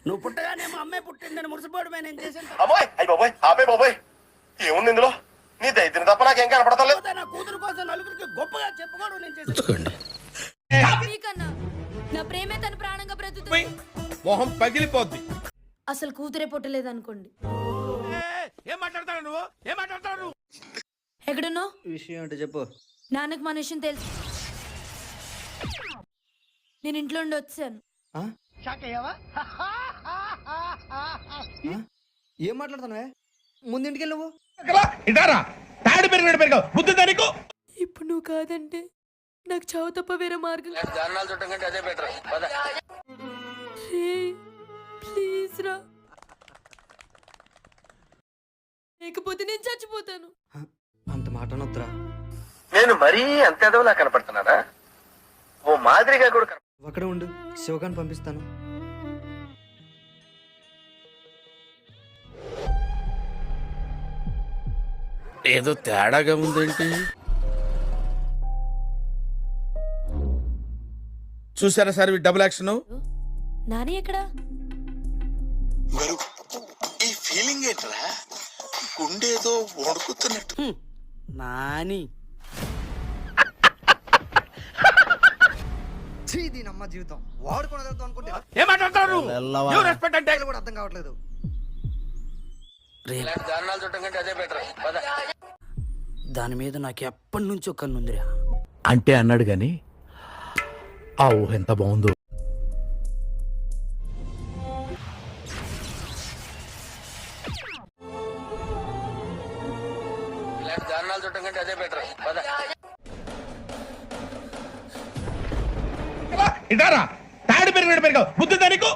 నువ్వు పుట్టగానే మా అమ్మాయి పుట్టిందని మురిసిపోవడమే నేను చేశాను. అమ్మాయి అయ్యి బాబోయ్ ఆపే బాబోయ్, ఏముంది ఇందులో? నీ దైత్యం తప్ప నాకేం కనపడతలేదు. నా కూతురు కోసం నలుగురికి గొప్పగా చెప్పుకోవడం నేను చేశాను. మీకన్నా నా ప్రేమే తన ప్రాణంగా బ్రతుకుతుంది. మొహం పగిలిపోద్ది. అసలు కూతురే పుట్టలేదు అనుకోండి. ఏం మాట్లాడతాడు నువ్వు? ఏం మాట్లాడతాడు? ఎక్కడున్నావు? విషయం ఏంటో చెప్పు. నాన్నకు మన విషయం తెలుసు. నేను ఇంట్లో ఉండి వచ్చాను. ఏం మాట్లాడుతున్నావే? ముందింటికి నువ్వు ఇటారా తాడు పెరిగినట్టు పెరిగావు. బుద్ధి దానికి ఇప్పుడు నువ్వు కాదంటే నాకు చావు తప్ప వేరే మార్గం. ప్లీజ్ రా, లేకపోతే నేను చచ్చిపోతాను. అంత మాట అనొద్దురా. నేను మరీ అంత ఎదవలా కనపడుతున్నానా? ఓ మాదిరిగా కూడా అక్కడే ఉండు, శివగాన్ని పంపిస్తాను. ఏదో తేడాగా ఉందేంటి? చూసారా సార్ డబుల్ యాక్షన్? నాని ఎక్కడా? ఈ ఫీలింగ్ ఏంట్రా? గుండేదో వణుకుతున్నట్టు. నాని దీనమ్మ జీవితం వాడుకోవడం అనుకుంటే ఏం మాట్లాడతారు? రెస్పెక్ట్ అంటే కూడా అర్థం కావట్లేదు. దాని మీద నాకు ఎప్పటి నుంచి ఒక కన్నుందిరా. అంటే అన్నాడు గాని ఆ ఊహ ఎంత బాగుందో. ఇటారా తాడు పెరిగినట్టు పెరిగావు. బుద్ధి దానికి